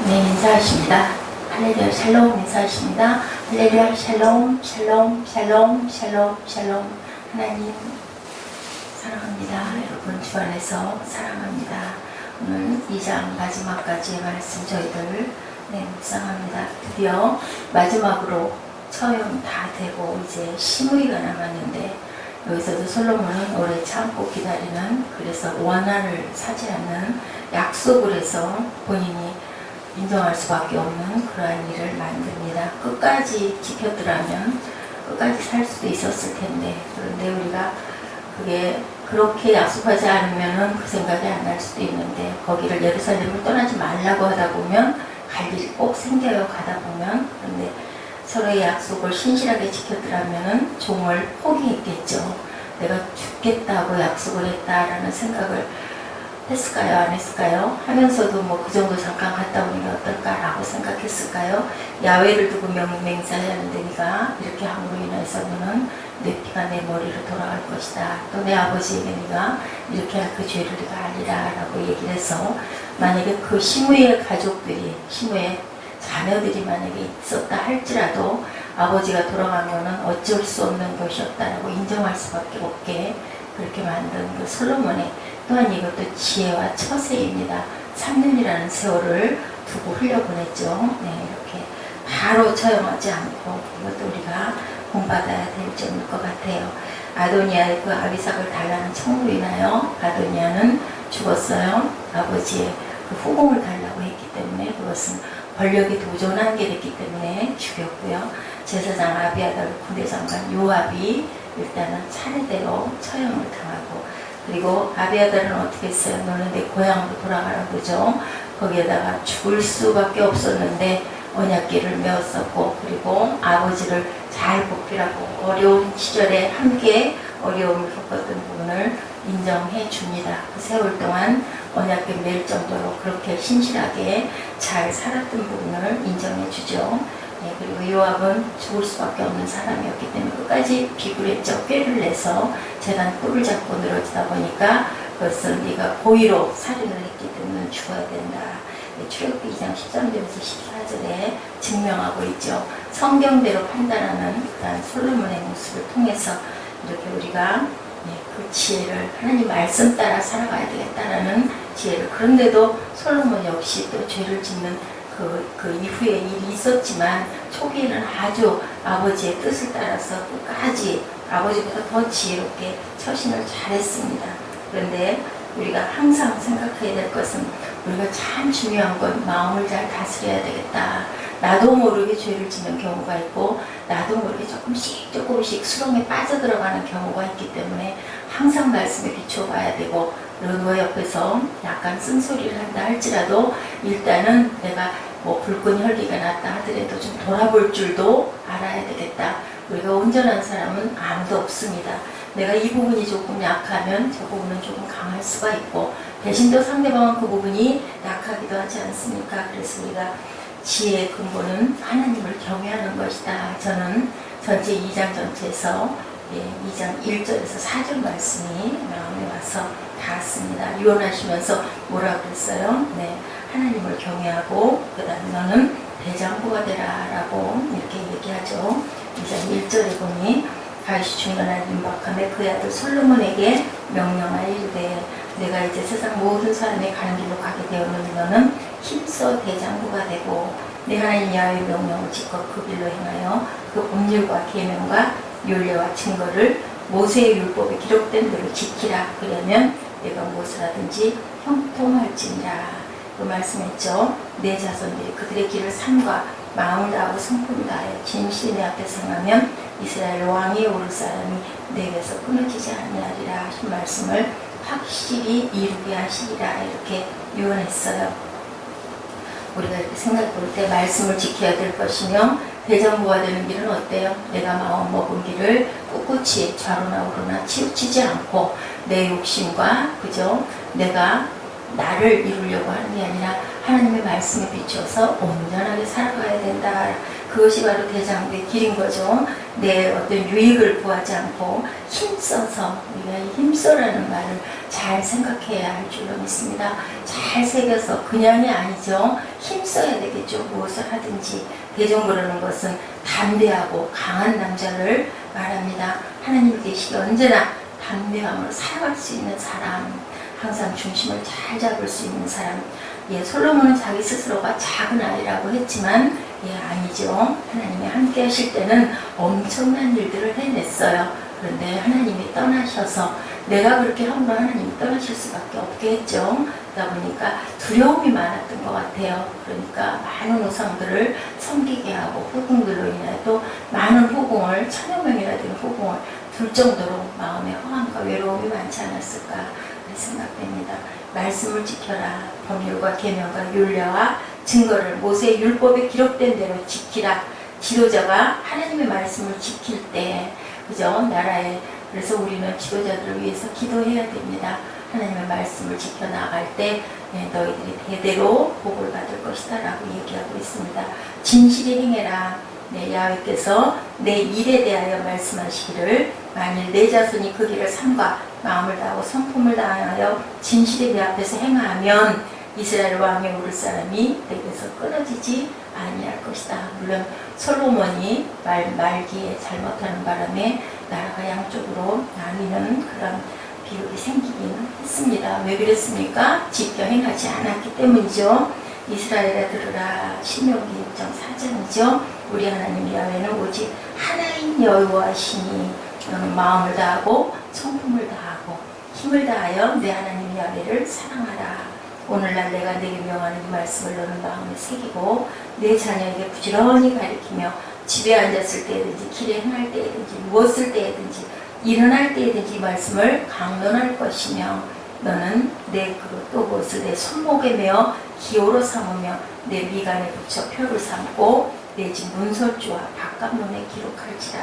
네, 인사하십니다. 할렐루야 샬롬 인사하십니다. 할렐루야 샬롬 샬롬 샬롬 샬롬 샬롬. 하나님 사랑합니다. 여러분 주 안에서 사랑합니다. 오늘 2장 마지막까지의 말씀 저희들 묵상합니다. 드디어 마지막으로 처형 다 되고 이제 시므이가 남았는데, 여기서도 솔로몬은 오래 참고 기다리는, 그래서 원한을 사지 않는 약속을 해서 본인이 인정할 수밖에 없는 그러한 일을 만듭니다. 끝까지 지켰더라면 끝까지 살 수도 있었을 텐데, 그런데 우리가 그게 그렇게 약속하지 않으면 그 생각이 안 날 수도 있는데, 거기를 예루살렘을 떠나지 말라고 하다 보면 갈 일이 꼭 생겨요. 가다 보면. 그런데 서로의 약속을 신실하게 지켰더라면 종을 포기했겠죠. 내가 죽겠다고 약속을 했다라는 생각을 했을까요? 안 했을까요? 하면서도 뭐 그 정도 잠깐 갔다 오는 게 어떨까라고 생각했을까요? 야훼를 두고 맹세하는데 네가 이렇게 함으로 인해서는 내 피가 내 머리로 돌아갈 것이다. 또 내 아버지에게 네가 이렇게 할 그 죄를 네가 알리라 라고 얘기를 해서, 만약에 그 시므의 가족들이, 시므의 자녀들이 만약에 있었다 할지라도 아버지가 돌아가면은 어쩔 수 없는 것이었다라고 인정할 수밖에 없게 그렇게 만든 그 솔로몬의, 또한 이것도 지혜와 처세입니다. 3년이라는 세월을 두고 흘려보냈죠. 이렇게 바로 처형하지 않고, 이것도 우리가 본받아야 될 점일 것 같아요. 아도니아의 그 아비삭을 달라는 청으로 인하여 아도니아는 죽었어요. 아버지의 그 후궁을 달라고 했기 때문에, 그것은 권력이 도전한 게 됐기 때문에 죽였고요. 제사장 아비아달 군대장관 요압이 일단은 차례대로 처형을 당하고, 그리고 아비아달은 어떻게 했어요? 너는 내 고향으로 돌아가라고 그러죠. 거기에다가 죽을 수밖에 없었는데 언약궤를 메웠었고, 그리고 아버지를 잘 보필하고 어려운 시절에 함께 어려움을 겪었던 부분을 인정해 줍니다. 그 세월 동안 언약궤 메일 정도로 그렇게 신실하게 잘 살았던 부분을 인정해 주죠. 그리고 요압은 죽을 수밖에 없는 사람이었기 때문에 끝까지 비굴했죠. 꾀를 내서 재단 뿔을 잡고 늘어지다 보니까 그것은 네가 고의로 살인을 했기 때문에 죽어야 된다. 출애굽기 2장 13절에서 14절에 증명하고 있죠. 성경대로 판단하는 그런 솔로몬의 모습을 통해서 이렇게 우리가 그 지혜를, 하나님 말씀 따라 살아가야 되겠다라는 지혜를, 그런데도 솔로몬 역시 또 죄를 짓는 그 이후에 일이 있었지만 초기에는 아주 아버지의 뜻을 따라서 끝까지 아버지보다 더 지혜롭게 처신을 잘했습니다. 그런데 우리가 항상 생각해야 될 것은, 우리가 참 중요한 건 마음을 잘 다스려야 되겠다. 나도 모르게 죄를 짓는 경우가 있고, 나도 모르게 조금씩 수렁에 빠져들어가는 경우가 있기 때문에 항상 말씀에 비춰봐야 되고, 누구 옆에서 약간 쓴소리를 한다 할지라도 일단은 내가 뭐 불끈 혈기가 났다 하더라도 좀 돌아볼 줄도 알아야 되겠다. 우리가 온전한 사람은 아무도 없습니다. 내가 이 부분이 조금 약하면 저 부분은 조금 강할 수가 있고, 대신 또 상대방은 그 부분이 약하기도 하지 않습니까? 그래서 우리가 지혜의 근본은 하나님을 경외하는 것이다. 저는 전체 2장 전체에서 2장 1절에서 4절 말씀이 마음에 와서 닿았습니다. 유언하시면서 뭐라 그랬어요? 하나님을 경외하고 그 다음에 너는 대장부가 되라 라고 이렇게 얘기하죠. 2장 1절에 보니 다윗이 중년한 임박함에 그의 아들 솔로몬에게 명령하여 이르되, 내가 이제 세상 모든 사람이 가는 길로 가게 되었느니 너는 힘써 대장부가 되고 내 하나님 야훼의 명령을 지켜 그 길로 행하여 그 법률과 계명과 율례와 증거를 모세의 율법에 기록된 대로 지키라. 그러면 내가 무엇을 하든지 형통할지니라. 그 말씀했죠. 내 자손들이 그들의 길을 삼가 마음을 다하고 성품을 다하여 진실이 내 앞에 행하면 이스라엘 왕이 오를 사람이 내게서 끊어지지 아니하리라 하신 말씀을 확실히 이루게 하시리라 이렇게 유언했어요. 우리가 이렇게 생각해 볼 때 말씀을 지켜야 될 것이며, 대장부가 되는 길은 어때요? 내가 마음 먹은 길을 꿋꿋이 좌로나 우로나 치우치지 않고 내 욕심과 그죠? 내가 나를 이루려고 하는 게 아니라 하나님의 말씀에 비추어서 온전하게 살아가야 된다. 그것이 바로 대장부의 길인 거죠. 내 어떤 유익을 구하지 않고 힘써서, 우리가 이 힘써라는 말을 잘 생각해야 할 줄로 믿습니다. 잘 새겨서, 그냥이 아니죠. 힘써야 되겠죠. 무엇을 하든지. 대종부라는 것은 담대하고 강한 남자를 말합니다. 하나님 계시기 언제나 담대함으로 살아갈 수 있는 사람, 항상 중심을 잘 잡을 수 있는 사람. 예, 솔로몬은 자기 스스로가 작은 아이라고 했지만 아니죠. 하나님이 함께 하실 때는 엄청난 일들을 해냈어요. 그런데 하나님이 떠나셔서, 내가 그렇게 함으로 하나님이 떠나실 수밖에 없게 했죠. 그러다 보니까 두려움이 많았던 것 같아요. 그러니까 많은 우상들을 섬기게 하고, 후궁들로 인해 또 많은 후궁을, 1000여 명이나 되는 후궁을 둘 정도로 마음의 허함과 외로움이 많지 않았을까 생각됩니다. 말씀을 지켜라. 법률과 계명과 율례와 증거를 모세의 율법에 기록된 대로 지키라. 지도자가 하나님의 말씀을 지킬 때, 그죠? 나라에, 그래서 우리는 지도자들을 위해서 기도해야 됩니다. 하나님의 말씀을 지켜나갈 때 너희들이 대대로 복을 받을 것이다 라고 얘기하고 있습니다. 진실이 행해라. 야훼께서 내 일에 대하여 말씀하시기를, 만일 내 자손이 그 길을 삼가 마음을 다하고 성품을 다하여 진실에 내 앞에서 행하면 이스라엘 왕에 오를 사람이 내게서 끊어지지 아니할 것이다. 물론 솔로몬이 말기에 잘못하는 바람에 나라가 양쪽으로 나뉘는 그런 비극이 생기긴 했습니다. 왜 그랬습니까? 지켜 행하지 않았기 때문이죠. 이스라엘아 들으라. 신명기 6장 4절이죠. 우리 하나님 야훼는 오직 하나인 여호와시니 너는 마음을 다하고 성품을 다하고 힘을 다하여 내 하나님 야훼를 사랑하라. 오늘날 내가 내게 명하는 이 말씀을 너는 마음에 새기고 내 자녀에게 부지런히 가르치며 집에 앉았을 때든지 길에 행할 때든지 무엇을 때든지 일어날 때든지 이 말씀을 강론할 것이며, 너는 내 그릇 또 무엇을 내 손목에 메어 기호로 삼으며 내 미간에 붙여 표를 삼고 내 집 문설주와 바깥문에 기록할지라.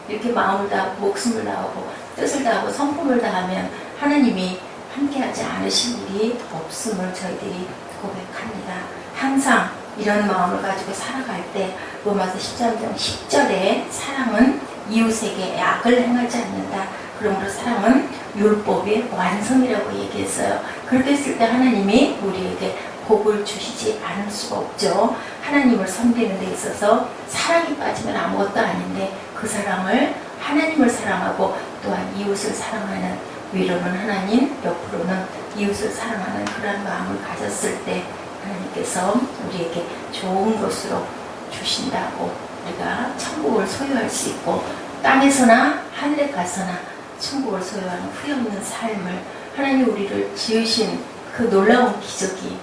이렇게 마음을 다하고 목숨을 다하고 뜻을 다하고 성품을 다하면 하나님이 함께하지 않으실 일이 없음을 저희들이 고백합니다. 항상 이런 마음을 가지고 살아갈 때 로마서 13장 10절에 사랑은 이웃에게 악을 행하지 않는다. 그러므로 사랑은 율법의 완성이라고 얘기했어요. 그렇게 했을 때 하나님이 우리에게 복을 주시지 않을 수가 없죠. 하나님을 섬기는 데 있어서 사랑이 빠지면 아무것도 아닌데, 그 사랑을, 하나님을 사랑하고 또한 이웃을 사랑하는, 위로는 하나님, 옆으로는 이웃을 사랑하는 그런 마음을 가졌을 때 하나님께서 우리에게 좋은 것으로 주신다고, 우리가 천국을 소유할 수 있고 땅에서나 하늘에 가서나 천국을 소유하는 후회 없는 삶을, 하나님 우리를 지으신 그 놀라운 기적이,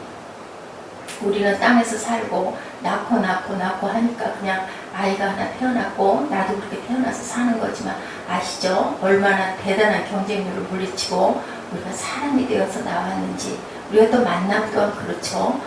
우리는 땅에서 살고 낳고 하니까 그냥 아이가 하나 태어났고 나도 그렇게 태어나서 사는 거지만, 아시죠? 얼마나 대단한 경쟁률을 물리치고 우리가 사람이 되어서 나왔는지. 우리가 또 만남 또한 그렇죠.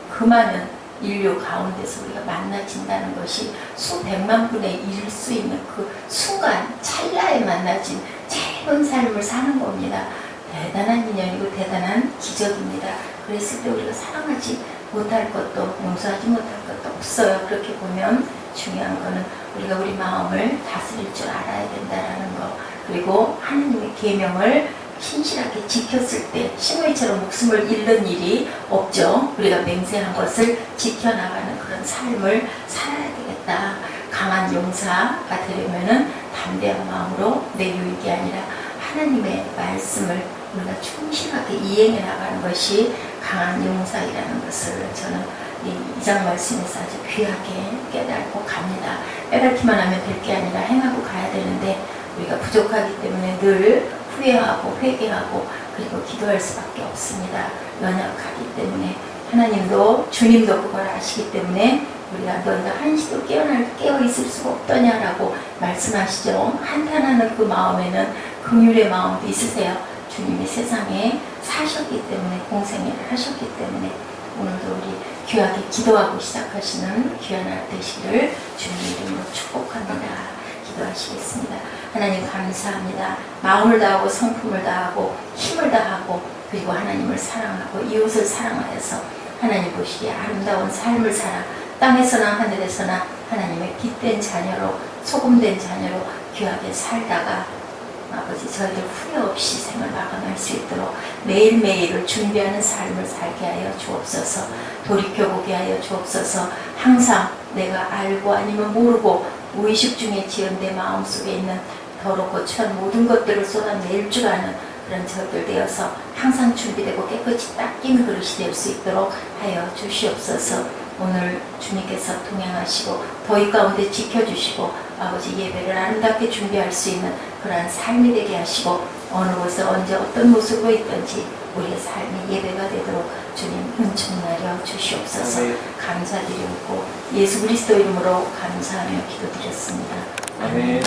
그 많은 인류 가운데서 우리가 만나진다는 것이 수백만 분의 1일 수 있는 그 순간 찰나에 만나진 짧은 삶을 사는 겁니다. 대단한 인연이고 대단한 기적입니다. 그랬을 때 우리가 사랑하지 못할 것도 용서하지 못할 것도 없어요. 그렇게 보면 중요한 거는 우리가 우리 마음을 다스릴 줄 알아야 된다는 거, 그리고 하나님의 계명을 신실하게 지켰을 때 시므이처럼 목숨을 잃는 일이 없죠. 우리가 맹세한 것을 지켜나가는 그런 삶을 살아야 되겠다. 강한 용사가 되려면은 담대한 마음으로 내 유익이 아니라 하나님의 말씀을 우리가 충실하게 이행해 나가는 것이 강한 용사이라는 것을 저는 이 2장 말씀에서 아주 귀하게 깨닫고 갑니다. 깨닫기만 하면 될 게 아니라 행하고 가야 되는데, 우리가 부족하기 때문에 늘 후회하고 회개하고 그리고 기도할 수밖에 없습니다. 연약하기 때문에. 하나님도 주님도 그걸 아시기 때문에 우리가 너희가 한시도 깨어 있을 수가 없더냐라고 말씀하시죠. 한탄하는 그 마음에는 긍휼의 마음도 있으세요. 주님이 세상에 사셨기 때문에, 공생애를 하셨기 때문에 오늘도 우리 귀하게 기도하고 시작하시는 귀한 날 되시기를 주님 이름으로 축복합니다. 기도하시겠습니다. 하나님 감사합니다. 마음을 다하고 성품을 다하고 힘을 다하고 그리고 하나님을 사랑하고 이웃을 사랑하여서 하나님 보시기에 아름다운 삶을 살아 땅에서나 하늘에서나 하나님의 빛된 자녀로 소금된 자녀로 귀하게 살다가 아버지 저희들 후회 없이 생을 마감할 수 있도록 매일매일을 준비하는 삶을 살게 하여 주옵소서. 돌이켜보게 하여 주옵소서. 항상 내가 알고 아니면 모르고 무의식 중에 지은 내 마음속에 있는 더럽고 추한 모든 것들을 쏟아낼 줄 아는 그런 저희들 되어서 항상 준비되고 깨끗이 닦인 그릇이 될 수 있도록 하여 주시옵소서. 오늘 주님께서 동행하시고 더위 가운데 지켜주시고 아버지 예배를 아름답게 준비할 수 있는 그러한 삶이 되게 하시고 어느 곳에 언제 어떤 모습으로 있든지 우리의 삶이 예배가 되도록 주님 은총나려 주시옵소서. 감사드리고 예수 그리스도 이름으로 감사하며 기도드렸습니다. 아멘.